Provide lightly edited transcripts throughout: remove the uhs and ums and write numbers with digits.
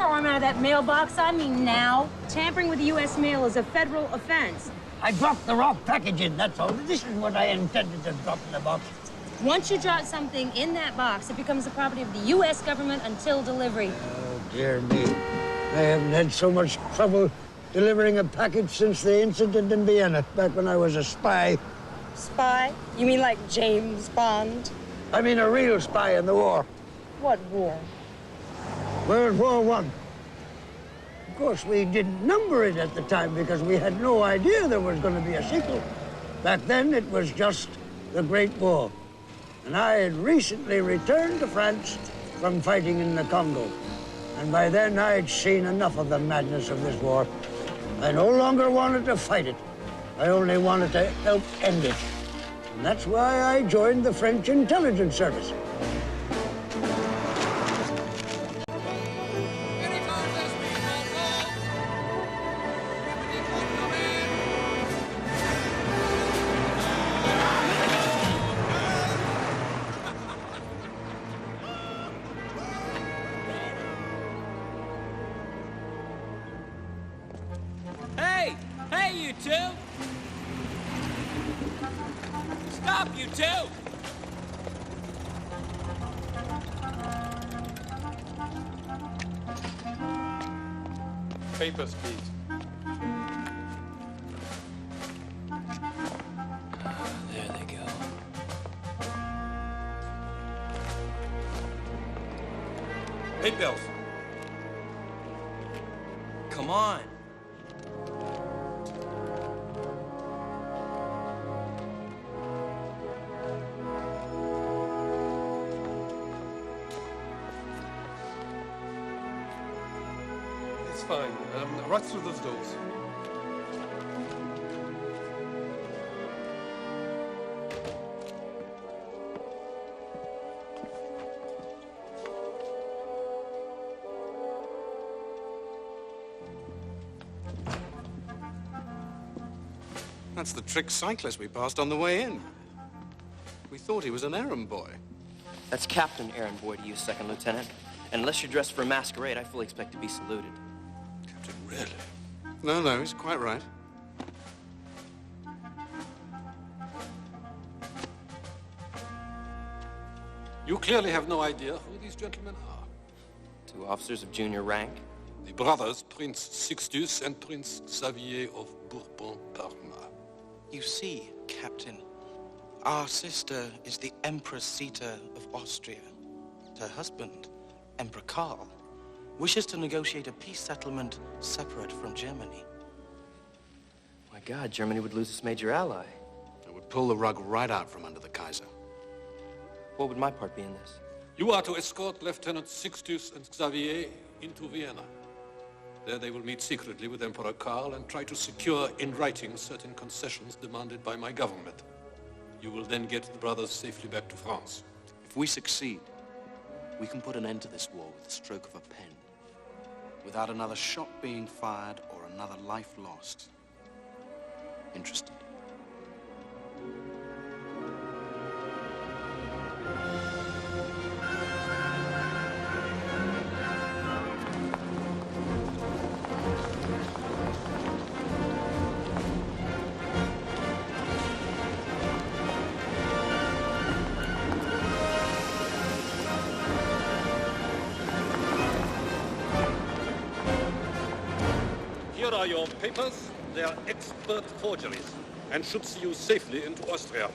your arm out of that mailbox. I mean now. Tampering with the U.S. mail is a federal offense. I dropped the wrong package in, that's all. This is what I intended to drop in the box. Once you drop something in that box, it becomes the property of the U.S. government until delivery. Oh, dear me. I haven't had so much trouble delivering a package since the incident in Vienna, back when I was a spy. Spy? You mean like James Bond? I mean a real spy in the war. What war? World War I. Of course, we didn't number it at the time because we had no idea there was going to be a sequel. Back then, it was just the Great War. And I had recently returned to France from fighting in the Congo. And by then, I'd seen enough of the madness of this war. I no longer wanted to fight it. I only wanted to help end it. And that's why I joined the French intelligence service. Hey, you two! Stop, you two! Papers, please. There they go. Papers! Come on. It's fine. Right through those doors. That's the trick cyclist we passed on the way in. We thought he was an errand boy. That's Captain Errand Boy to you, Second Lieutenant. And unless you're dressed for a masquerade, I fully expect to be saluted. Captain, really? No, he's quite right. You clearly have no idea who these gentlemen are. Two officers of junior rank. The brothers, Prince Sixtus and Prince Xavier of Bourbon-Parma. You see, Captain, our sister is the Empress Sita of Austria. Her husband, Emperor Karl, wishes to negotiate a peace settlement separate from Germany. My God, Germany would lose its major ally. It would pull the rug right out from under the Kaiser. What would my part be in this? You are to escort Lieutenant Sixtus and Xavier into Vienna. There they will meet secretly with Emperor Karl and try to secure in writing certain concessions demanded by my government. You will then get the brothers safely back to France. If we succeed, we can put an end to this war with the stroke of a pen, without another shot being fired or another life lost. Interested? Here are your papers. They are expert forgeries and should see you safely into Austria.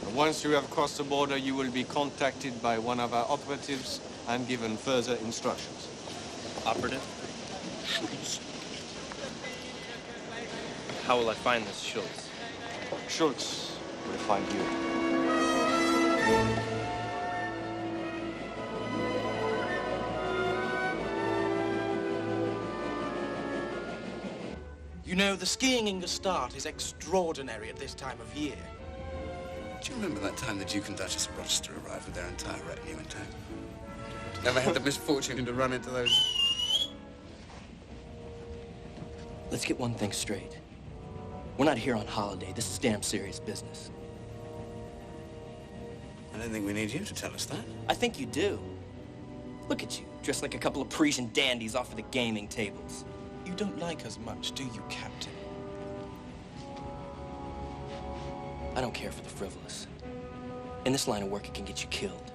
And once you have crossed the border, you will be contacted by one of our operatives and given further instructions. Operative? Schultz. How will I find this Schultz? Schultz will find you. You know, the skiing in Gstaad is extraordinary at this time of year. Do you remember that time the Duke and Duchess of Rochester arrived with their entire retinue in tow? Never had the misfortune to run into those. Let's get one thing straight. We're not here on holiday. This is damn serious business. I don't think we need you to tell us that. I think you do. Look at you, dressed like a couple of Parisian dandies off of the gaming tables. You don't like us much, do you, Captain? I don't care for the frivolous. In this line of work, it can get you killed.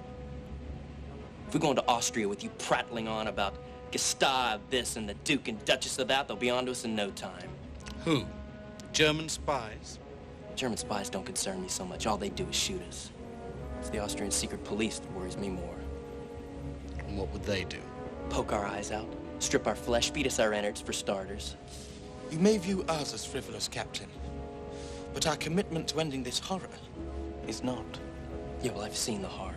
If we go into Austria with you prattling on about Gestapo this and the Duke and Duchess of that, they'll be onto us in no time. Who? German spies? German spies don't concern me so much. All they do is shoot us. It's the Austrian secret police that worries me more. And what would they do? Poke our eyes out, strip our flesh, feed us our innards for starters. You may view us as frivolous, Captain, but our commitment to ending this horror is not. Yeah, well, I've seen the horror.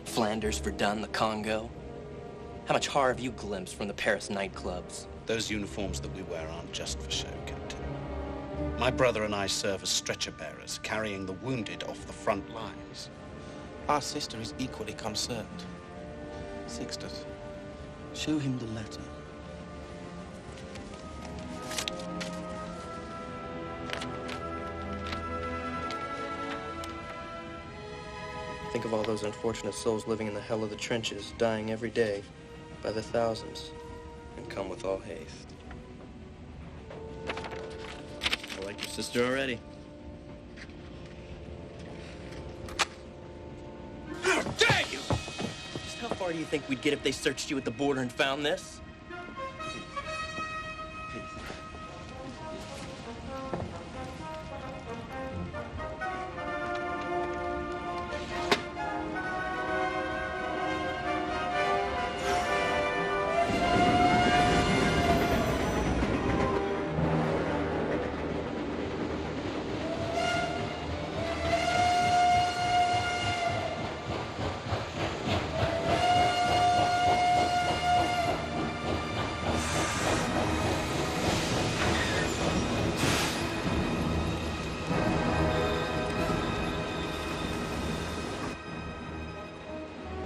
Flanders, Verdun, the Congo. How much horror have you glimpsed from the Paris nightclubs? Those uniforms that we wear aren't just for show, Captain. My brother and I serve as stretcher bearers, carrying the wounded off the front lines. Our sister is equally concerned. Sixtus, show him the letter. Think of all those unfortunate souls living in the hell of the trenches, dying every day by the thousands, and come with all haste. I like your sister already. How dare you! Just how far do you think we'd get if they searched you at the border and found this?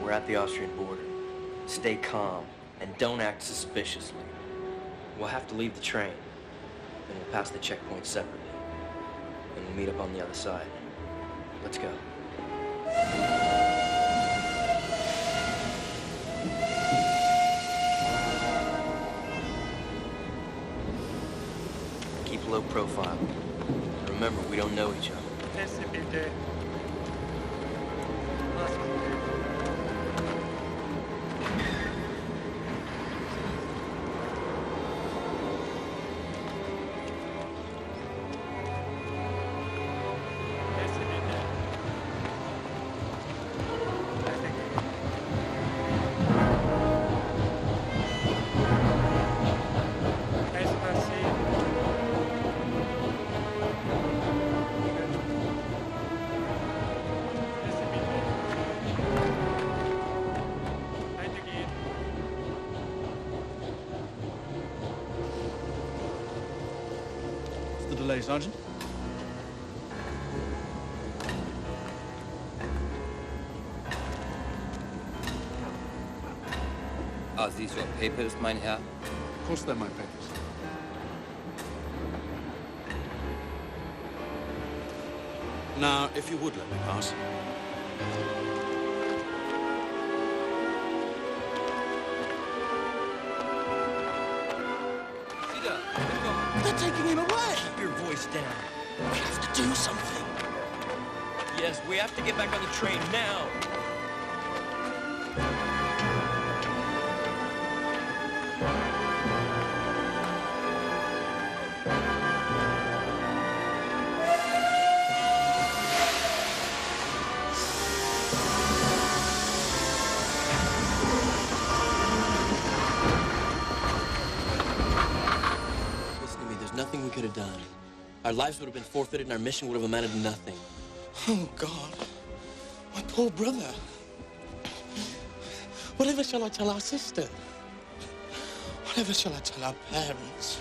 We're at the Austrian border. Stay calm and don't act suspiciously. We'll have to leave the train. Then we'll pass the checkpoint separately. And we'll meet up on the other side. Let's go. Keep low profile. Remember, we don't know each other. Delay, Sergeant. Are these your papers, mein Herr? Of course they're my papers. Now, if you would let me pass. They're taking him away! Keep your voice down. We have to do something. Yes, we have to get back on the train now. Nothing we could have done. Our lives would have been forfeited and our mission would have amounted to nothing. Oh, God. My poor brother. Whatever shall I tell our sister? Whatever shall I tell our parents?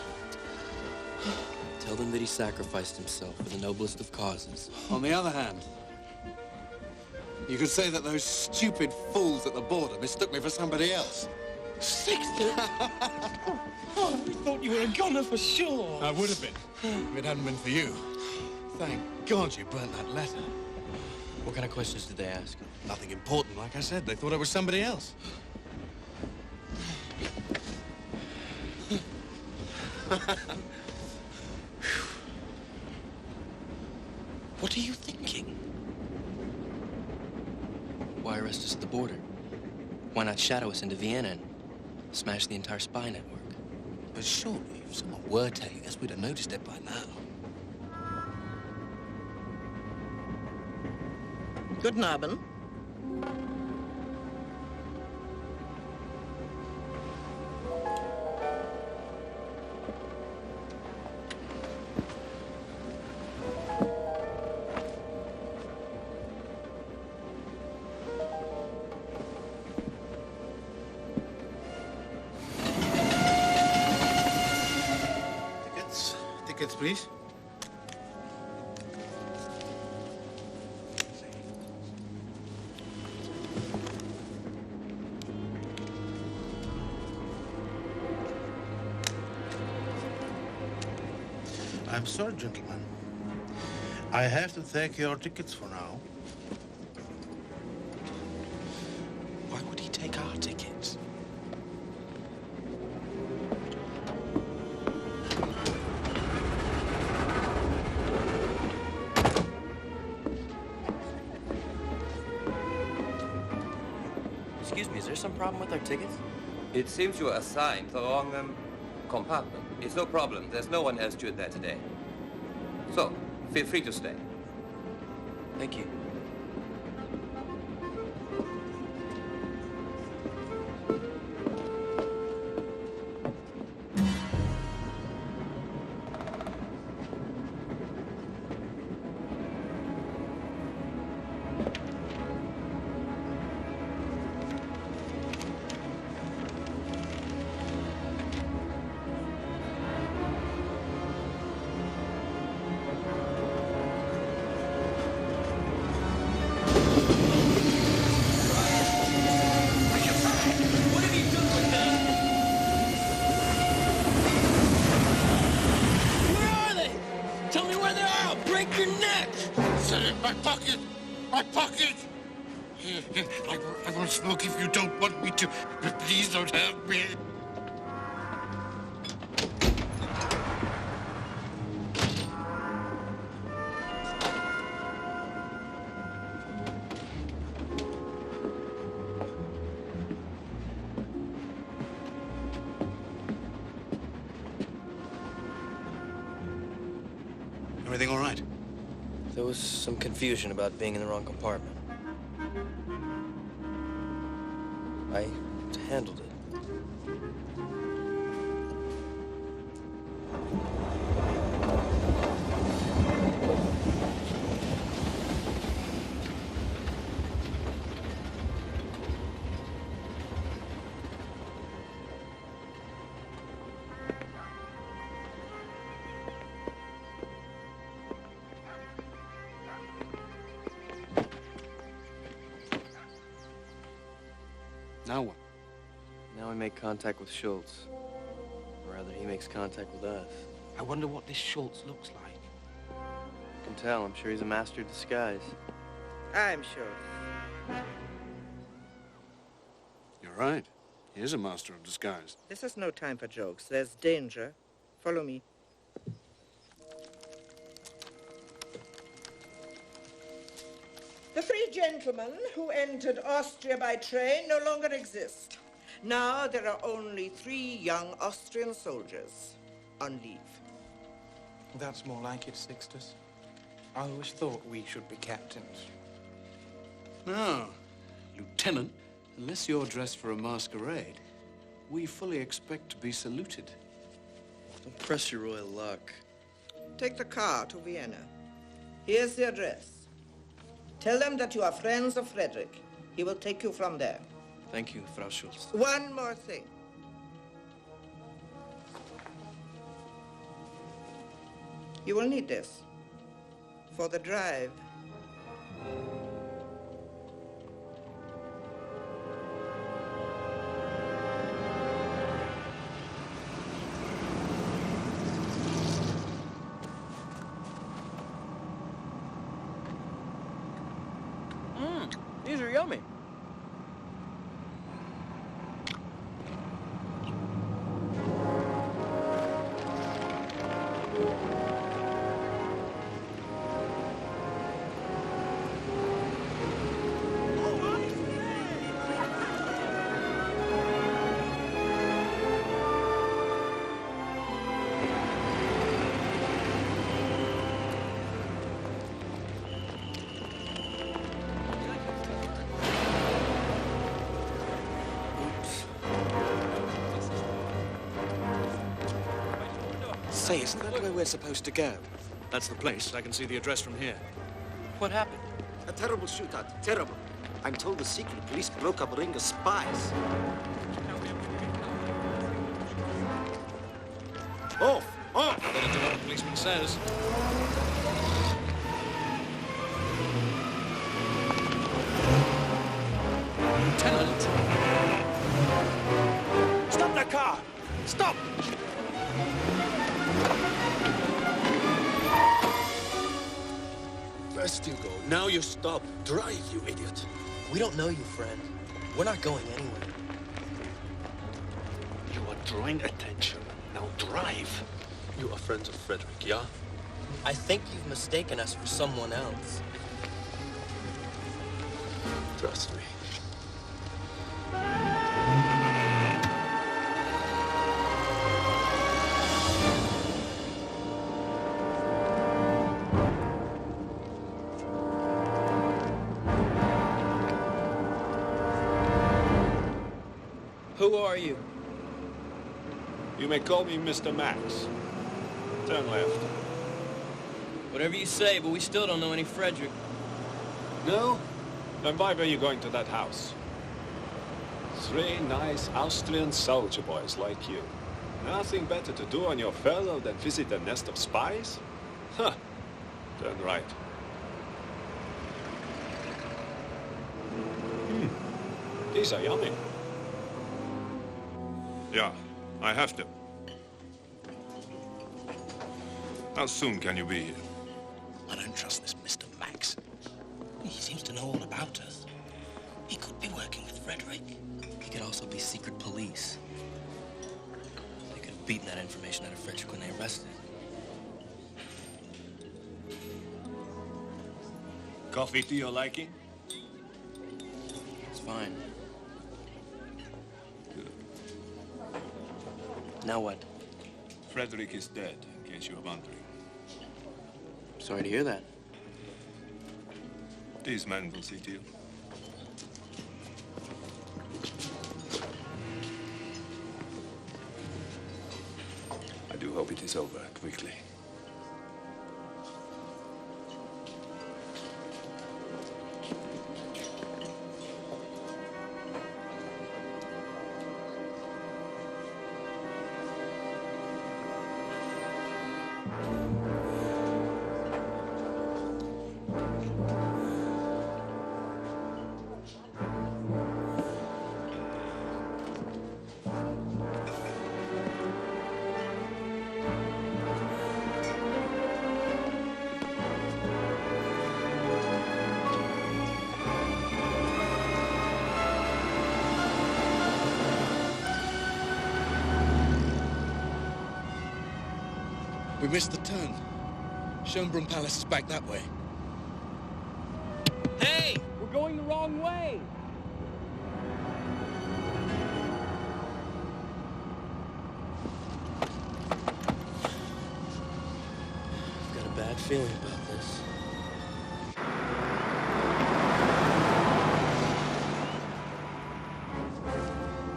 Tell them that he sacrificed himself for the noblest of causes. On the other hand, you could say that those stupid fools at the border mistook me for somebody else. Sixtus! Oh, we thought you were a goner for sure. I would have been, if it hadn't been for you. Thank God you burnt that letter. What kind of questions did they ask? Nothing important, like I said. They thought I was somebody else. What are you thinking? Why arrest us at the border? Why not shadow us into Vienna and smash the entire spy network? But surely, if someone were tailing us, we'd have noticed it by now. Guten Abend. Tickets, please. I'm sorry, gentlemen. I have to take your tickets for now. Why would he take our tickets? Excuse me, is there some problem with our tickets? It seems you were assigned the wrong compartment. It's no problem. There's no one else steward there today. So, feel free to stay. Thank you. I won't smoke if you don't want me to, but please don't help me. Everything all right? There was some confusion about being in the wrong compartment. I handled it. Now what? Now we make contact with Schultz. Or rather, he makes contact with us. I wonder what this Schultz looks like. You can tell. I'm sure he's a master of disguise. I'm sure. You're right. He is a master of disguise. This is no time for jokes. There's danger. Follow me. The three gentlemen who entered Austria by train no longer exist. Now there are only 3 young Austrian soldiers on leave. That's more like it, Sixtus. I always thought we should be captains. No, Lieutenant, unless you're dressed for a masquerade, we fully expect to be saluted. Don't press your royal luck. Take the car to Vienna. Here's the address. Tell them that you are friends of Frederick. He will take you from there. Thank you, Frau Schultz. One more thing. You will need this for the drive. These are yummy. cops. Say, isn't that where we're supposed to go? That's the place. I can see the address from here. What happened? A terrible shootout. Terrible. I'm told the secret police broke up a ring of spies. Off! Off! Better do what the policeman says. Lieutenant! Stop the car! Stop! First you go, now you stop. Drive, you idiot. We don't know you, friend. We're not going anywhere. You are drawing attention. Now drive. You are friends of Frederick, yeah? I think you've mistaken us for someone else. Trust me. Who are you? You may call me Mr. Max. Turn left. Whatever you say, but we still don't know any Frederick. No? Then why were you going to that house? 3 nice Austrian soldier boys like you. Nothing better to do on your furlough than visit a nest of spies? Huh. Turn right. These are yummy. Yeah, I have to. How soon can you be here? I don't trust this Mr. Max. He seems to know all about us. He could be working with Frederick. He could also be secret police. They could have beaten that information out of Frederick when they arrested him. Coffee to your liking? It's fine. Now what? Frederick is dead, in case you are wondering. Sorry to hear that. These men will see to you. I do hope it is over quickly. We missed the turn. Schönbrunn Palace is back that way. Hey! We're going the wrong way! I've got a bad feeling about this.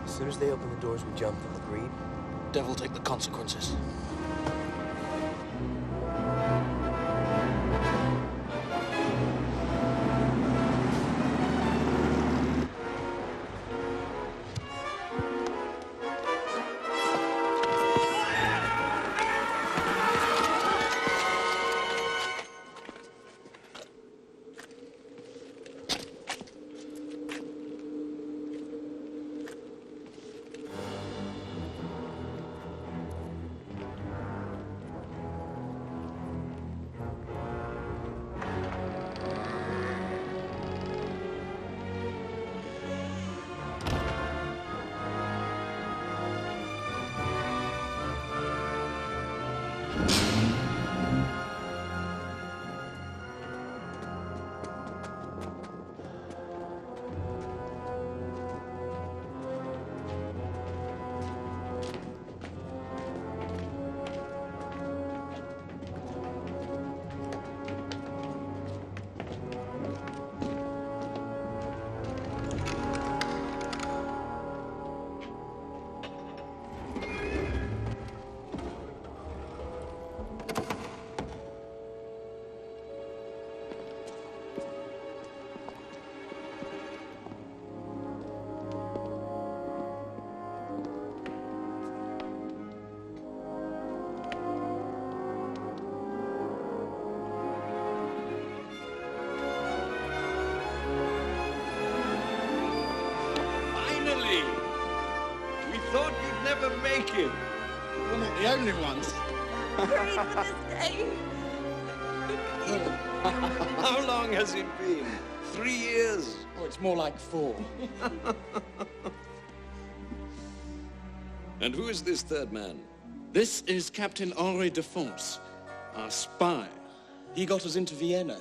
As soon as they open the doors, we jump them. Agreed? Devil take the consequences. thought you'd never make it. We're not the only ones. Prayed for this day. How long has it been? 3 years? Oh, it's more like 4. And who is this third man? This is Captain Henri de Fonce, our spy. He got us into Vienna.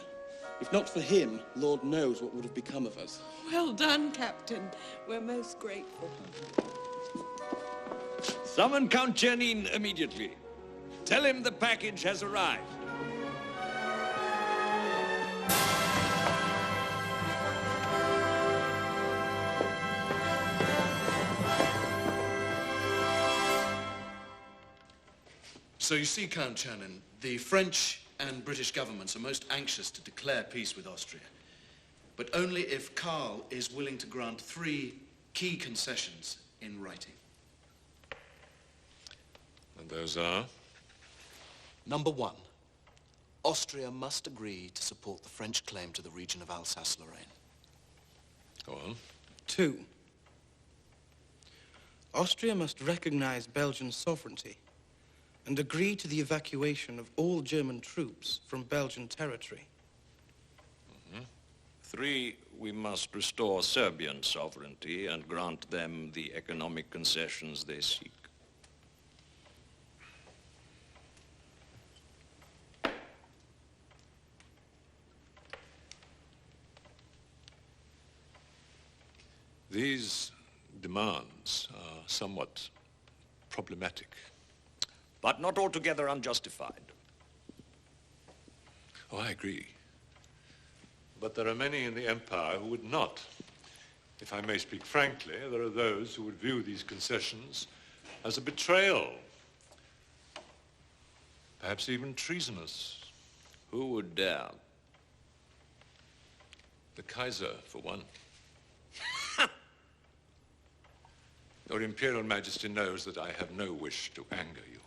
If not for him, Lord knows what would have become of us. Well done, Captain. We're most grateful. Summon Count Czernin immediately. Tell him the package has arrived. So you see, Count Czernin, the French and British governments are most anxious to declare peace with Austria, but only if Karl is willing to grant 3 key concessions in writing. And those are? Number 1, Austria must agree to support the French claim to the region of Alsace-Lorraine. Go on. 2, Austria must recognize Belgian sovereignty and agree to the evacuation of all German troops from Belgian territory. 3, we must restore Serbian sovereignty and grant them the economic concessions they seek. These demands are somewhat problematic. But not altogether unjustified. Oh, I agree. But there are many in the Empire who would not. If I may speak frankly, there are those who would view these concessions as a betrayal. Perhaps even treasonous. Who would dare? The Kaiser, for one. Your Imperial Majesty knows that I have no wish to anger you.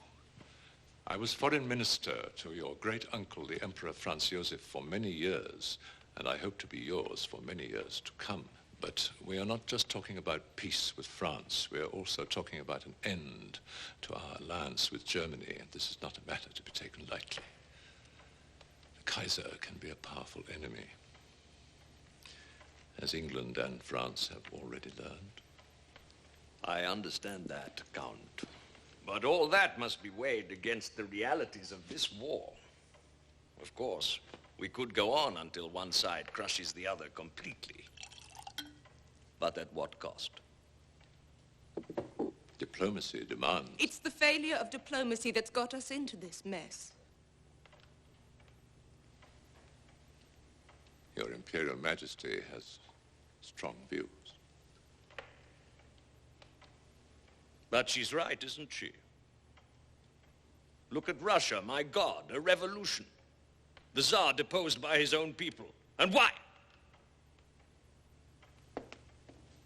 I was foreign minister to your great uncle, the Emperor Franz Joseph, for many years, and I hope to be yours for many years to come. But we are not just talking about peace with France, we are also talking about an end to our alliance with Germany, and this is not a matter to be taken lightly. The Kaiser can be a powerful enemy, as England and France have already learned. I understand that, Count. But all that must be weighed against the realities of this war. Of course, we could go on until one side crushes the other completely. But at what cost? Diplomacy demands. It's the failure of diplomacy that's got us into this mess. Your Imperial Majesty has strong views. But she's right, isn't she? Look at Russia, my God, a revolution. The Tsar deposed by his own people. And why?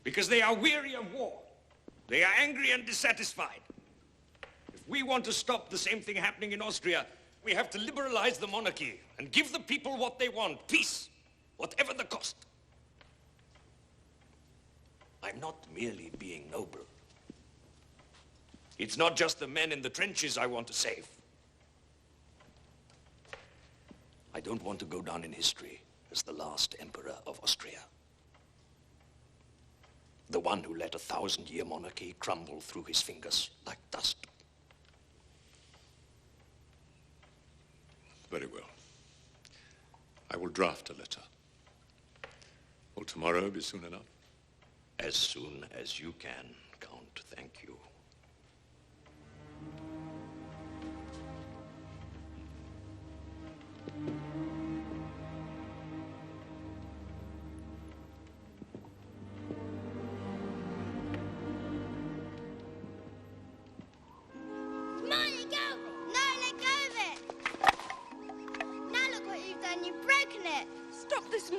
Because they are weary of war. They are angry and dissatisfied. If we want to stop the same thing happening in Austria, we have to liberalize the monarchy and give the people what they want, peace, whatever the cost. I'm not merely being noble. It's not just the men in the trenches I want to save. I don't want to go down in history as the last emperor of Austria. The one who let a 1,000-year monarchy crumble through his fingers like dust. Very well. I will draft a letter. Will tomorrow be soon enough? As soon as you can, Count. Thank you.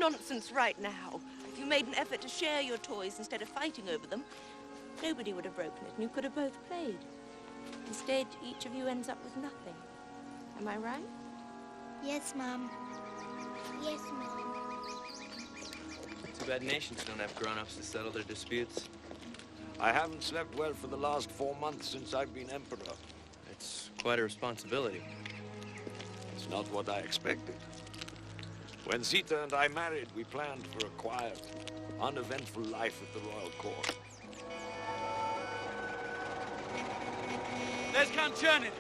Nonsense right now. If you made an effort to share your toys instead of fighting over them, nobody would have broken it and you could have both played. Instead, each of you ends up with nothing. Am I right? Yes, Mum. Yes, Mum. Too bad nations don't have grown-ups to settle their disputes. I haven't slept well for the last 4 months since I've been emperor. It's quite a responsibility. It's not what I expected. When Sita and I married, we planned for a quiet, uneventful life at the royal court. There's Count Chernin.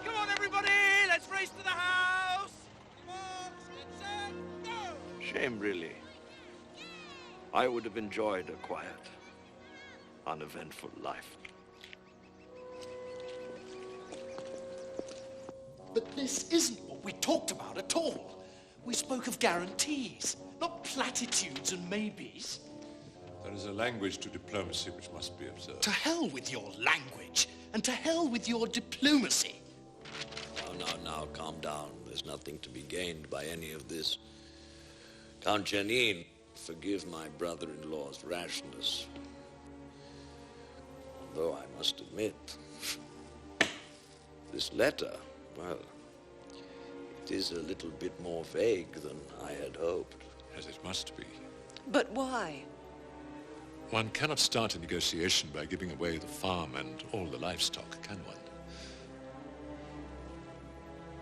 Come on, everybody! Let's race to the house! Come on, set, go! Shame, really. I would have enjoyed a quiet, uneventful life. But this isn't what we talked about at all. We spoke of guarantees, not platitudes and maybes. There is a language to diplomacy which must be observed. To hell with your language, and to hell with your diplomacy. Now, calm down. There's nothing to be gained by any of this. Count Janin, forgive my brother-in-law's rashness. Although I must admit, this letter, well, it is a little bit more vague than I had hoped. As it must be. But why? One cannot start a negotiation by giving away the farm and all the livestock, can one?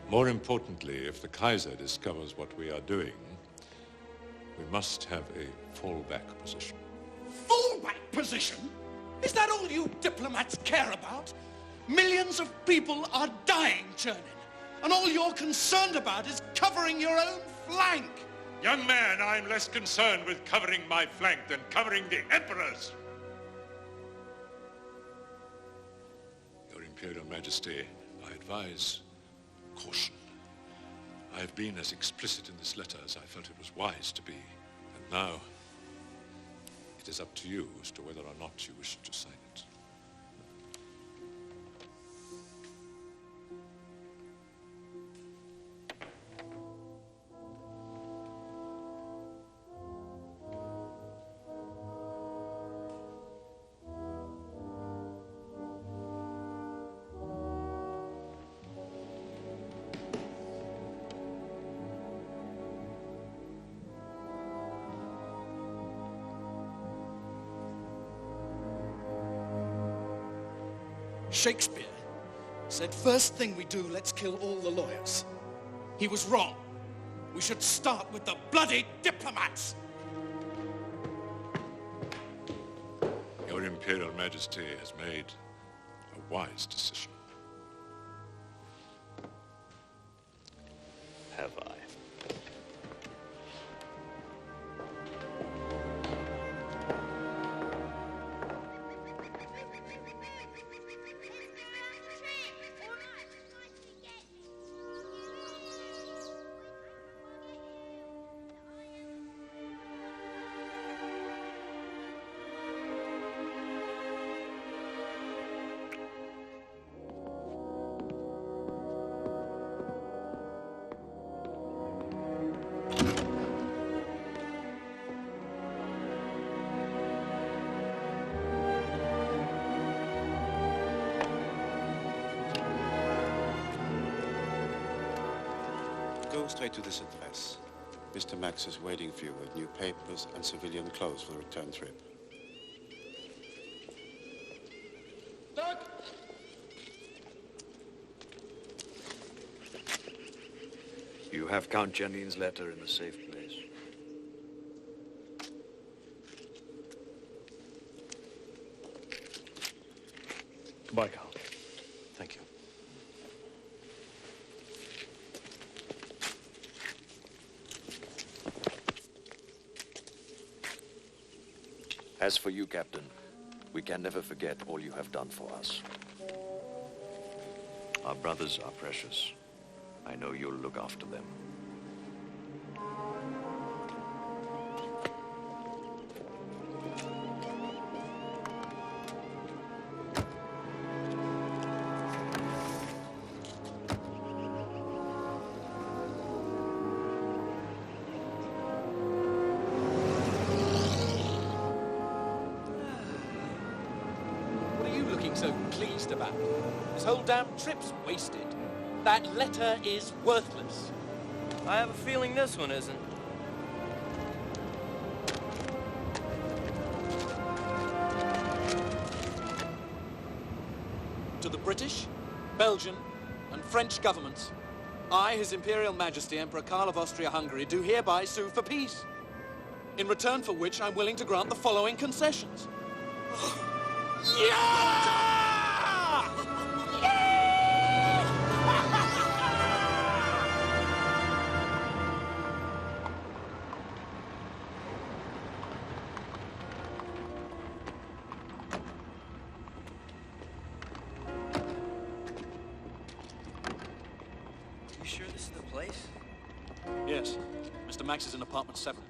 More importantly, if the Kaiser discovers what we are doing, we must have a fallback position. Fallback position? Is that all you diplomats care about? Millions of people are dying, Chernin, and all you're concerned about is covering your own flank. Young man, I'm less concerned with covering my flank than covering the Emperor's. Your Imperial Majesty, I advise caution. I have been as explicit in this letter as I felt it was wise to be. And now, it is up to you as to whether or not you wish to sign it. Shakespeare said, first thing we do, let's kill all the lawyers. He was wrong. We should start with the bloody diplomats. Your Imperial Majesty has made a wise decision. Have I? Go straight to this address. Mr. Max is waiting for you with new papers and civilian clothes for the return trip. Doug! You have Count Janin's letter in a safe place. Goodbye, Carl. Thank you. As for you, Captain, we can never forget all you have done for us. Our brothers are precious. I know you'll look after them. So pleased about. This whole damn trip's wasted. That letter is worthless. I have a feeling this one isn't. to the British, Belgian, and French governments, I, His Imperial Majesty Emperor Karl of Austria-Hungary, do hereby sue for peace, in return for which I'm willing to grant the following concessions. You sure this is the place? Yes. Mr. Max is in apartment 7.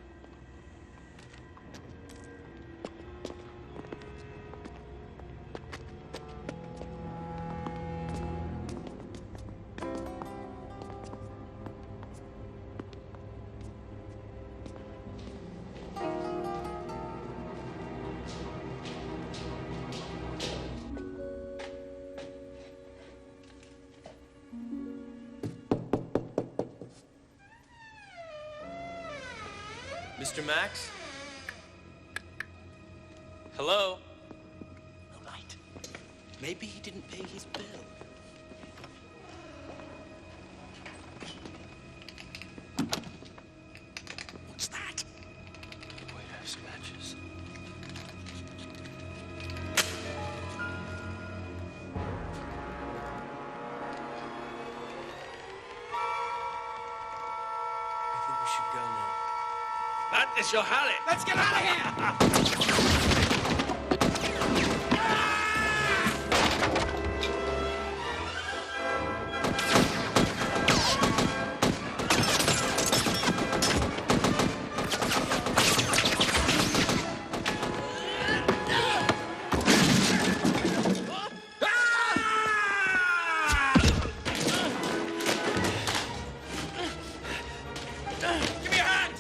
Mr. Max? Hello? No light. Maybe he didn't pay his bill. What's that? Waiter's matches. I think we should go now. That is your Harry. Let's get out of here! Give me a hand!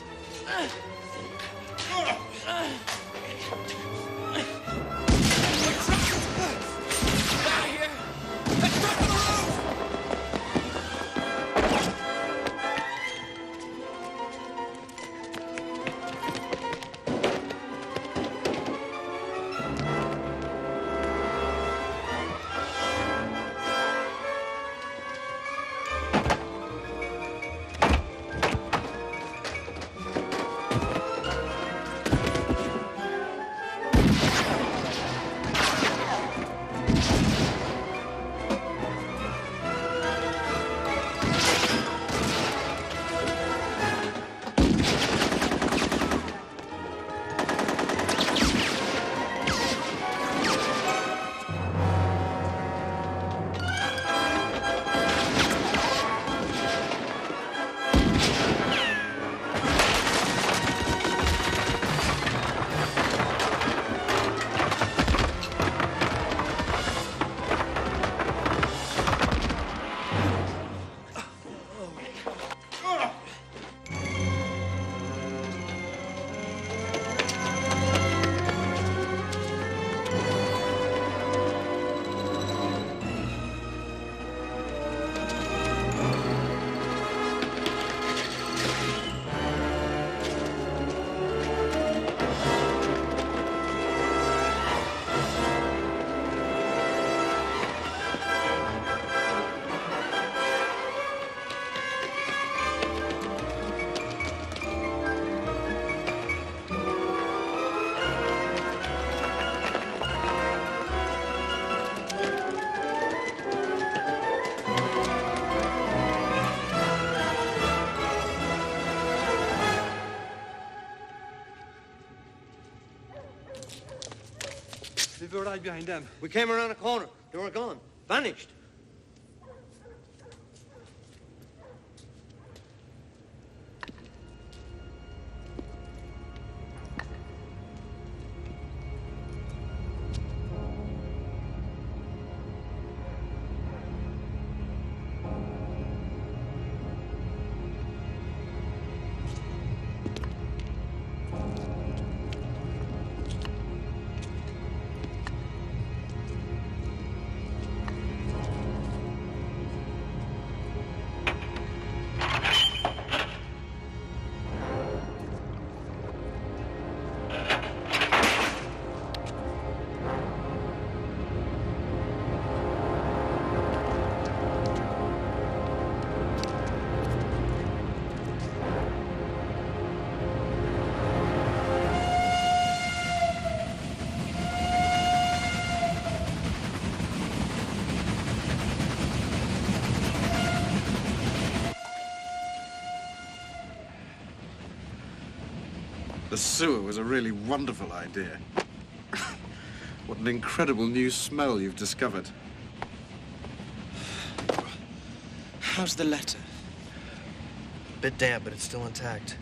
We were right behind them. We came around a corner. They were gone. Vanished. The sewer was a really wonderful idea. What an incredible new smell you've discovered. How's the letter? Bit damp, but it's still intact.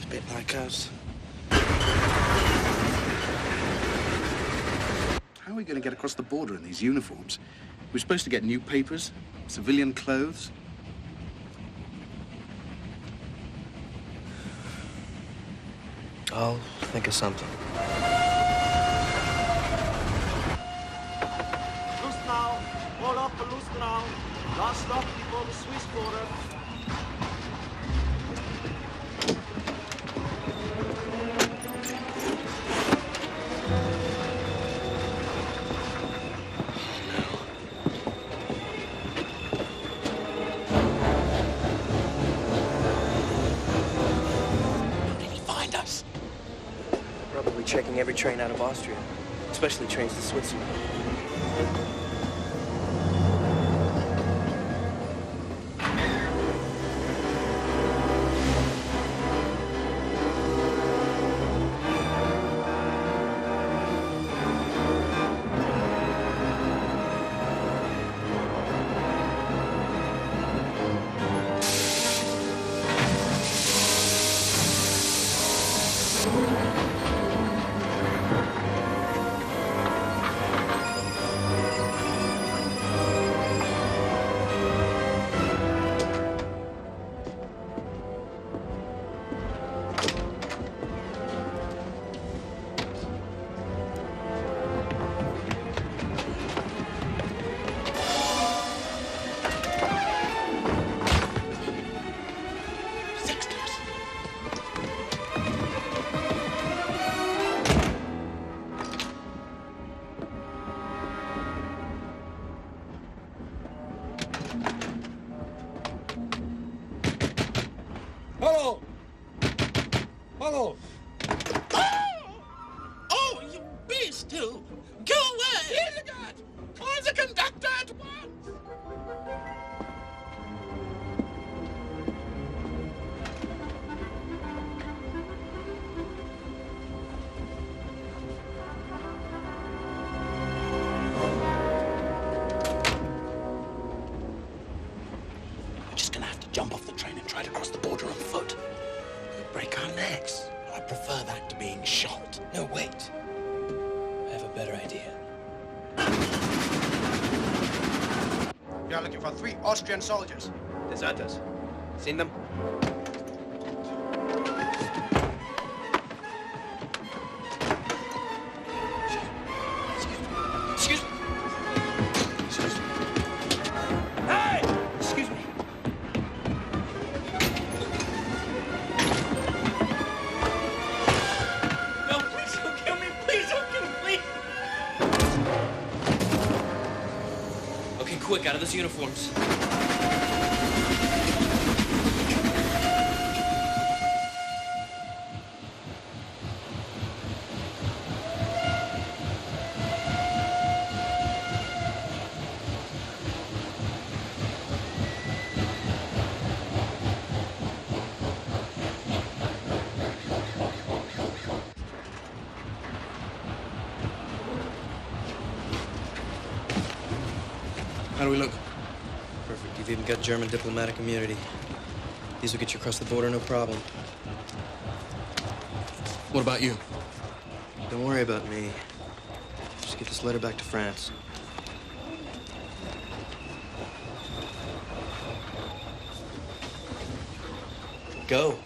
A bit like us. How are we going to get across the border in these uniforms? We're supposed to get new papers, civilian clothes. I'll think of something. Loose now. All off for loose now. Last stop before the Swiss border. Checking every train out of Austria, especially trains to Switzerland. Hello! Hello! Oh, you beast, you! Go away! Hildegard! Call the conductor at once! We're just gonna have to jump off the train and try to cross the border on foot. Break our necks. I prefer that to being shot. No, wait. I have a better idea. We are looking for 3 Austrian soldiers. Deserters. Seen them? Excuse me. Excuse me. Hey! Excuse me. No, please don't kill me! Please don't kill me! Please! Okay, quick, out of those uniforms. How do we look? Perfect. You've even got German diplomatic immunity. These will get you across the border, no problem. What about you? Don't worry about me. Just get this letter back to France. Go.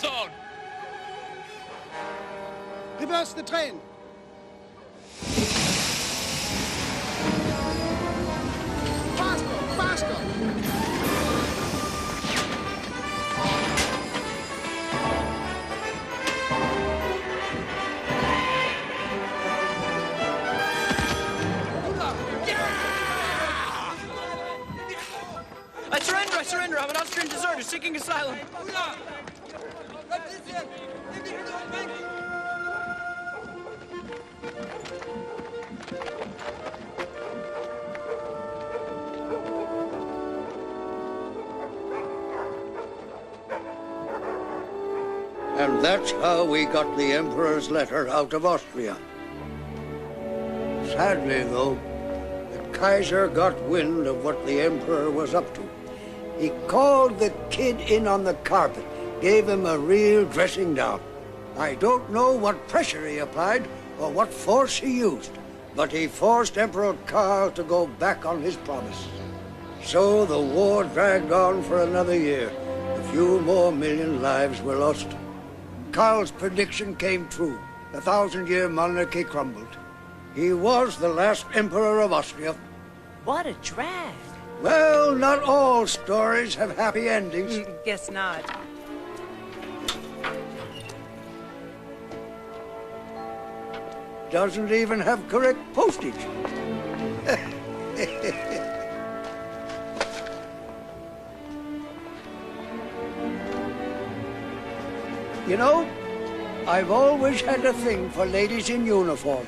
on! Reverse the train. Faster, faster! I surrender. I'm an Austrian deserter seeking asylum. And that's how we got the Emperor's letter out of Austria. Sadly, though, the Kaiser got wind of what the Emperor was up to. He called the kid in on the carpet, gave him a real dressing down. I don't know what pressure he applied or what force he used, but he forced Emperor Karl to go back on his promise. So the war dragged on for another year. A few more million lives were lost. Karl's prediction came true. The 1,000-year monarchy crumbled. He was the last emperor of Austria. What a drag. Well, not all stories have happy endings. Guess not. Doesn't even have correct postage. You know, I've always had a thing for ladies in uniform.